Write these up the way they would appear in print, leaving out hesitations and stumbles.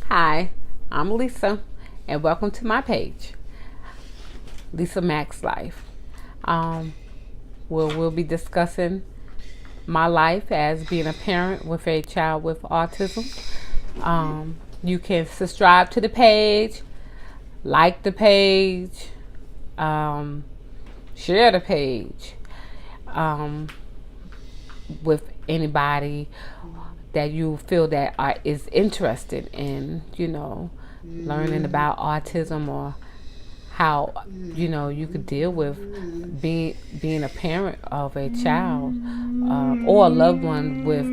Hi, I'm Lisa, and welcome to my page, Lisa Max Life. Um, where we'll be discussing my life as being a parent with a child with autism. You can subscribe to the page, like the page, um, share the page um, with anybody that you feel that is interested in, learning about autism or how you could deal with being a parent of a child or a loved one with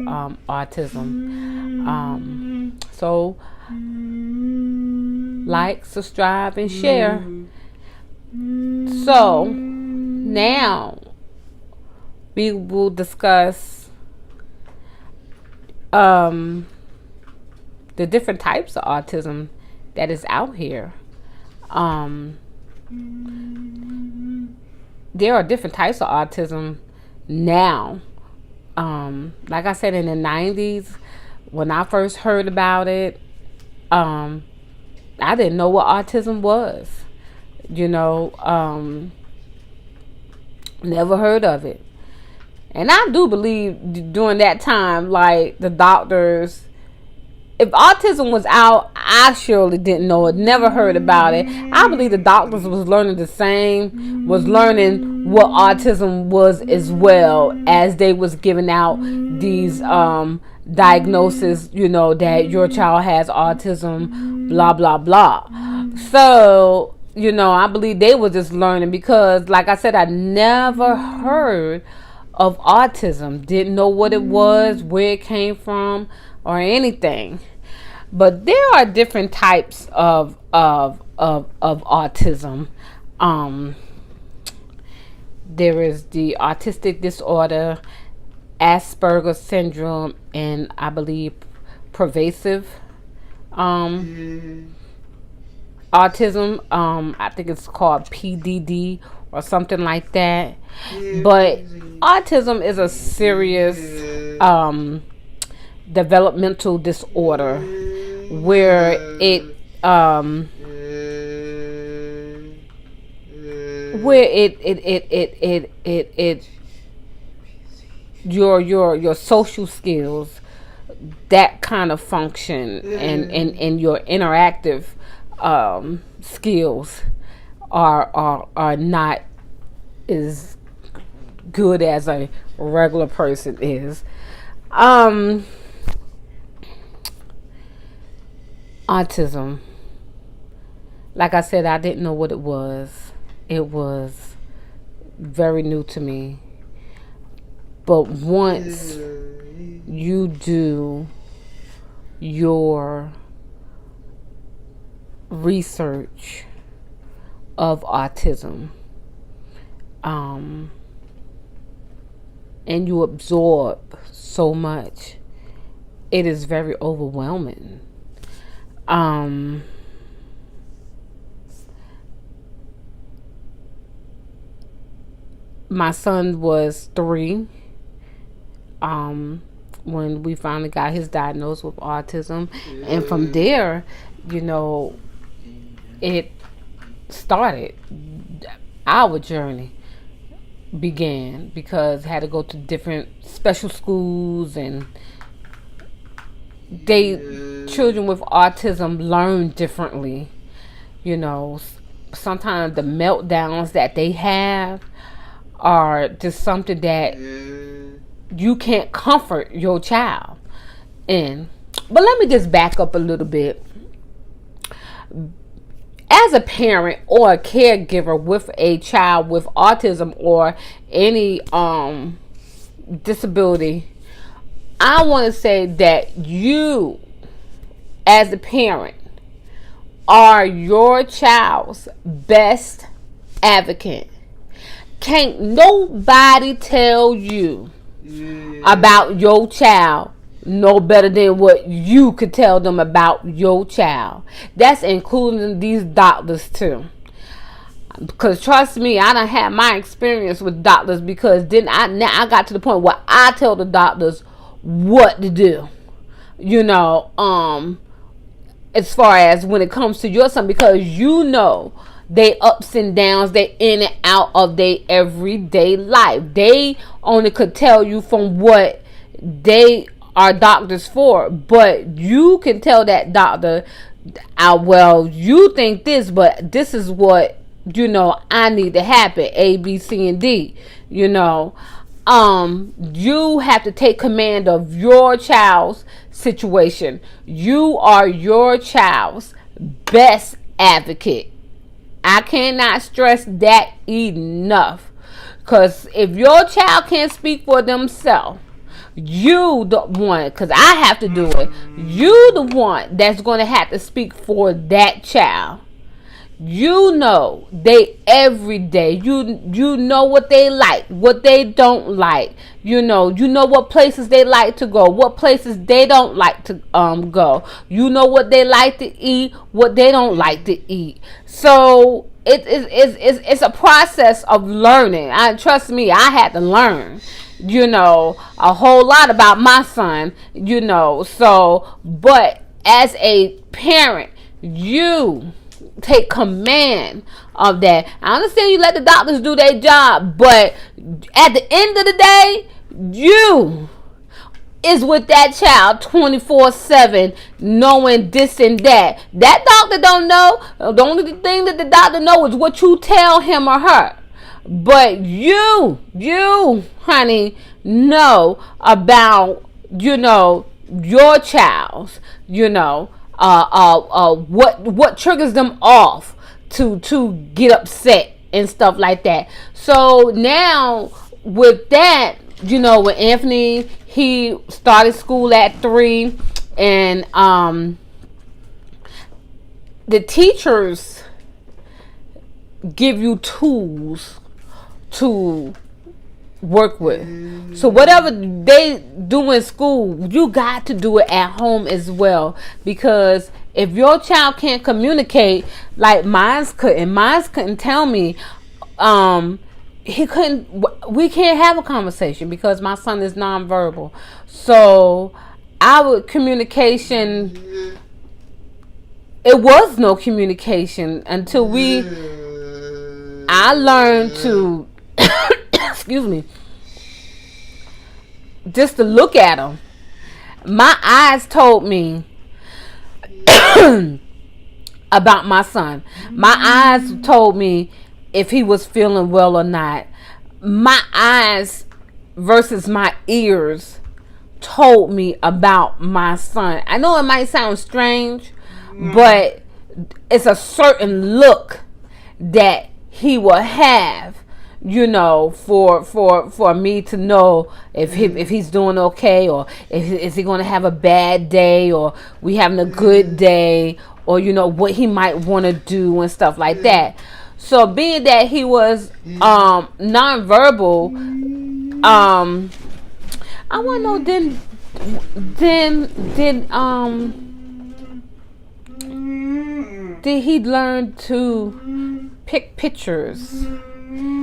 autism. So like, subscribe, and share. So now we will discuss the different types of autism that is out here. There are different types of autism now. Like I said, in the 90s, when I first heard about it, I didn't know what autism was. Never heard of it. And I do believe during that time, like, the doctors, if autism was out, I surely didn't know it, never heard about it. I believe the doctors was learning the same, was learning what autism was as well, as they was giving out these diagnoses, that your child has autism, blah, blah, blah. So, I believe they were just learning because, like I said, I never heard of autism, didn't know what it was, where it came from, or anything. But there are different types of autism. There is the autistic disorder, Asperger's syndrome, and I believe pervasive autism. I think it's called PDD or something like that. But autism is a serious developmental disorder where your social skills, that kind of function, and your interactive skills are not as good as a regular person is. Autism, like I said, I didn't know what it was. It was very new to me. But once you do your research of autism, and you absorb so much, it is very overwhelming. My son was 3 when we finally got his diagnosis with autism, and from there, it started. Our journey began because I had to go to different special schools, and children with autism learn differently. Sometimes the meltdowns that they have are just something that you can't comfort your child in. But let me just back up a little bit. As a parent or a caregiver with a child with autism or any disability, I want to say that you, as a parent, are your child's best advocate. Can't nobody tell you about your child no better than what you could tell them about your child. That's including these doctors too. Because trust me, I done had my experience with doctors, because then I got to the point where I tell the doctors what to do. as far as when it comes to your son, because you know they ups and downs, they in and out of their everyday life. They only could tell you from what they are doctors for, but you can tell that doctor, well, you think this, but this is what, I need to happen, A, B, C, and D. You have to take command of your child's situation. You are your child's best advocate. I cannot stress that enough. Because if your child can't speak for themselves, you the one, because I have to do it, you the one that's going to have to speak for that child. They every day, you know what they like, what they don't like, you know what places they like to go, what places they don't like to go, what they like to eat, what they don't like to eat. So it's a process of learning. Trust me, I had to learn a whole lot about my son, so, but as a parent, you take command of that. I understand you let the doctors do their job, but at the end of the day, you is with that child 24/7, knowing this and that. That doctor don't know. The only thing that the doctor knows is what you tell him or her. But you, honey, know about, your child's, what triggers them off to get upset and stuff like that. So now with that, with Anthony, he started school at 3, and the teachers give you tools to work with. So whatever they do in school, you got to do it at home as well. Because if your child can't communicate, like mine couldn't tell me, we can't have a conversation because my son is nonverbal. So our communication, it was no communication until I learned to excuse me, just to look at him. My eyes told me about my son. My eyes told me if he was feeling well or not. My eyes versus my ears told me about my son. I know it might sound strange, but it's a certain look that he will have, for me to know if he's doing okay, or is he going to have a bad day, or we having a good day, or what he might want to do and stuff like that. So being that he was nonverbal, I want to know, did he learn to pick pictures?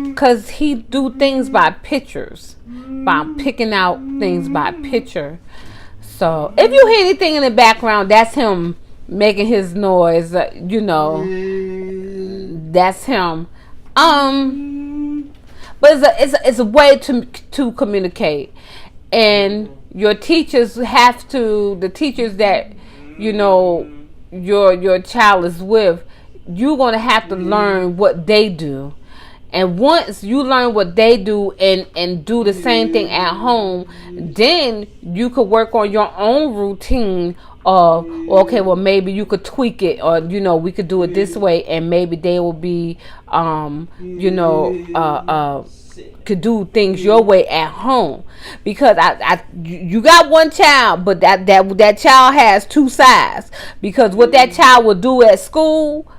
Because he do things by pictures, by picking out things by picture. So if you hear anything in the background, that's him making his noise. That's him. But it's a way to communicate, and your teachers have to. The teachers that your child is with, you're gonna have to learn what they do. And once you learn what they do and do the same thing at home, then you could work on your own routine of, okay, well, maybe you could tweak it, or, we could do it this way, and maybe they will be, could do things your way at home. Because you got one child, but that child has two sides. Because what that child will do at school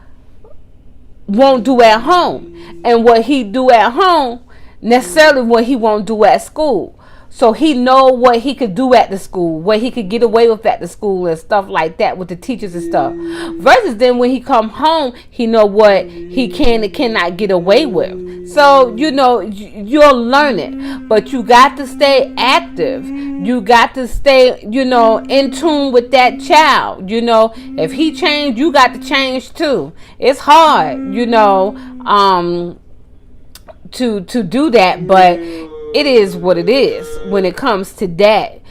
won't do at home, and what he do at home necessarily what he won't do at school. So he know what he could do at the school, what he could get away with at the school and stuff like that with the teachers and stuff. Versus then when he come home, he know what he can and cannot get away with. So, you'll learn it. But you got to stay active. You got to stay, in tune with that child. If he changed, you got to change too. It's hard, to do that, but it is what it is when it comes to that,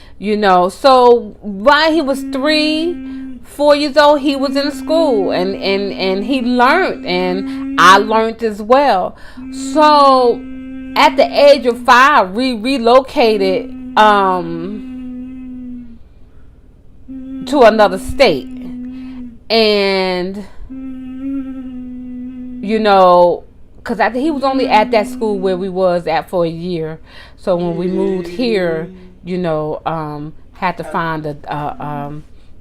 So while he was 3-4 years old, he was in school and he learned, and I learned as well. So at the age of 5, we relocated to another state, and because I think he was only at that school where we was at for a year. So when we moved here, had to find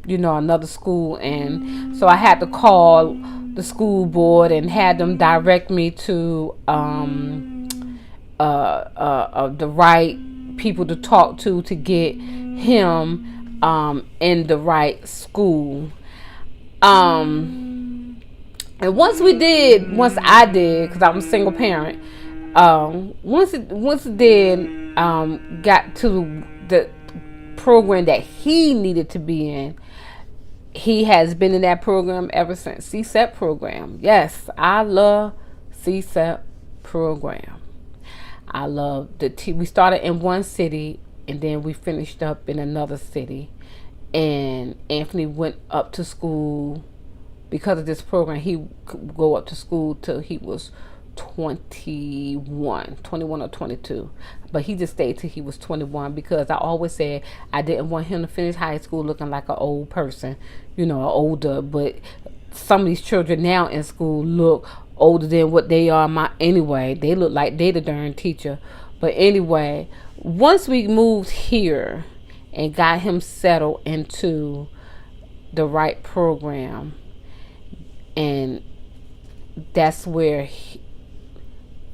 another school, and so I had to call the school board and had them direct me to the right people to talk to get him in the right school. And once I did, because I'm a single parent, once it did, got to the program that he needed to be in, he has been in that program ever since. CSEP program. Yes, I love CSEP program. I love we started in one city and then we finished up in another city. And Anthony went up to school. Because of this program, he could go up to school till he was 21 or 22. But he just stayed till he was 21 because I always said I didn't want him to finish high school looking like an old person, older. But some of these children now in school look older than what they are anyway. They look like they the darn teacher. But anyway, once we moved here and got him settled into the right program, and that's where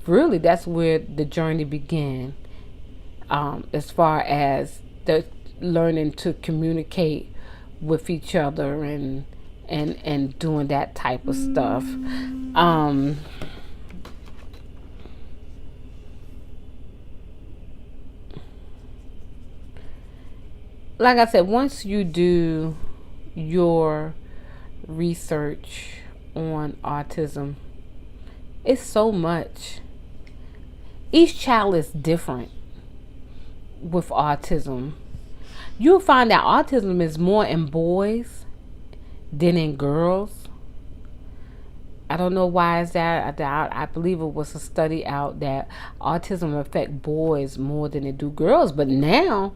the journey began, as far as the learning to communicate with each other and doing that type of stuff. Like I said, once you do your research on autism, it's so much. Each child is different with autism. You'll find that autism is more in boys than in girls. I don't know why is that. I believe it was a study out that autism affect boys more than it do girls. But now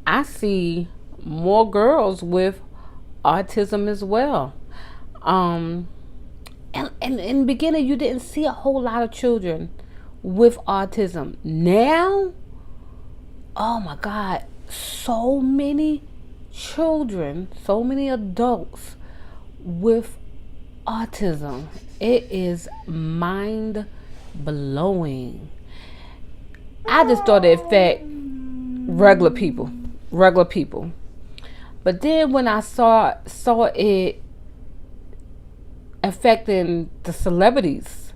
I see more girls with autism as well. And in the beginning, you didn't see a whole lot of children with autism. Now, oh my God, so many children, so many adults with autism. It is mind blowing. I just thought it affect regular people. But then when I saw it affecting the celebrities,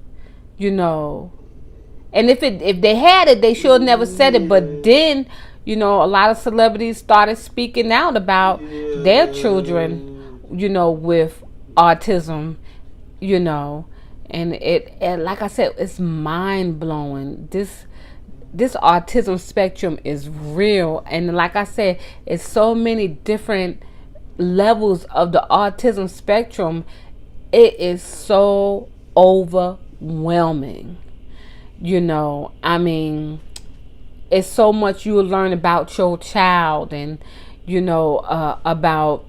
and if they had it, they should have never said it. But then, a lot of celebrities started speaking out about their children, with autism, and like I said, it's mind blowing. This autism spectrum is real, and like I said, it's so many different levels of the autism spectrum. It is so overwhelming. It's so much you'll learn about your child, and about,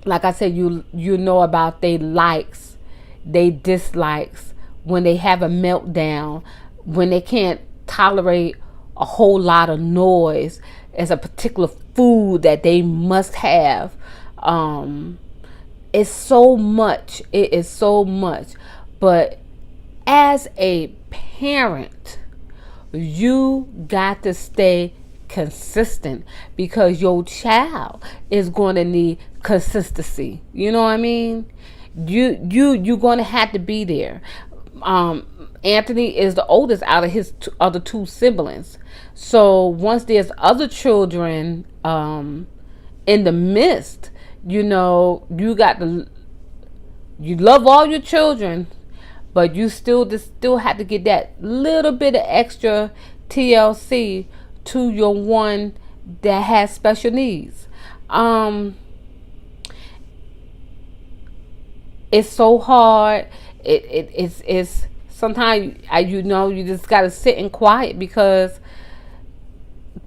like I said, you know about their likes, they dislikes, when they have a meltdown, when they can't tolerate a whole lot of noise as a particular food that they must have. It's so much. It is so much. But as a parent, you got to stay consistent, because your child is going to need consistency. You know what I mean? You're going to have to be there. Anthony is the oldest out of his other two siblings. So once there's other children in the midst, you know, you love all your children, but you still have to get that little bit of extra TLC to your one that has special needs. It's so hard. It's sometimes you just gotta sit in quiet, because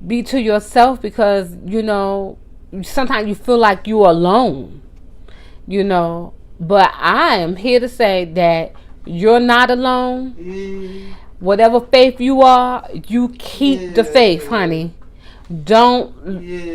be to yourself, because you know sometimes you feel like you're alone, you know. But I am here to say that you're not alone. Whatever faith you are, you keep the faith, honey. Don't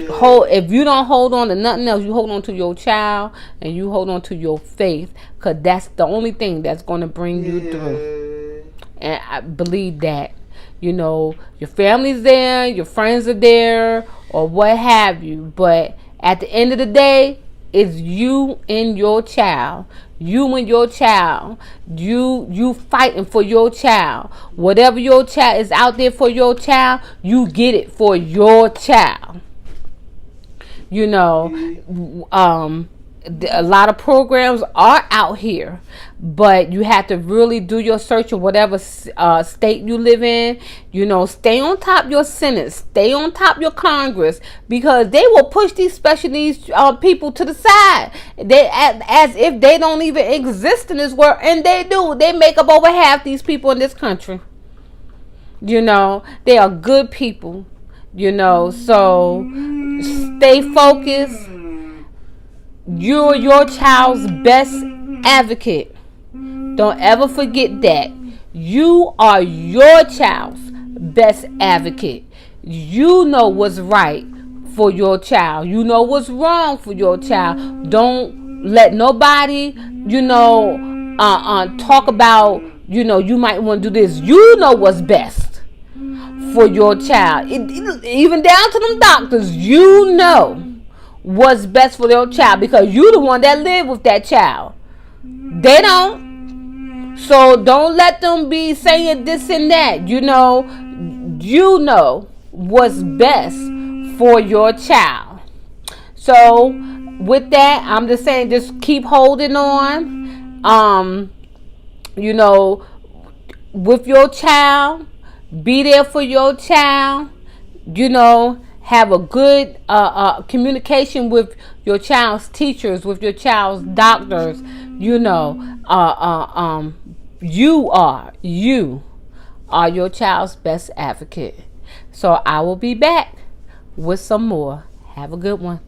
hold. If you don't hold on to nothing else, you hold on to your child and you hold on to your faith, because that's the only thing that's going to bring you through. And I believe that, you know, your family's there, your friends are there, or what have you. But at the end of the day, it's you and your child. You and your child. You fighting for your child. Whatever your child is out there for your child, you get it for your child. You know, a lot of programs are out here, but you have to really do your search in whatever state you live in. You know, stay on top of your Senate, stay on top of your Congress, because they will push these special needs people to the side. They as if they don't even exist in this world, and they do. They make up over half these people in this country. You know, they are good people. You know, so stay focused. You're your child's best advocate. Don't ever forget that. You are your child's best advocate. You know what's right for your child. You know what's wrong for your child. Don't let nobody, you know, talk about, you know, you might want to do this. You know what's best for your child. Even down to them doctors, you know what's best for your child, because you the one that live with that child. They don't. So don't let them be saying this and that. You know what's best for your child. So with that, I'm just saying, just keep holding on. You know, with your child, be there for your child. You know, have a good communication with your child's teachers, with your child's doctors. You know, you are your child's best advocate. So I will be back with some more. Have a good one.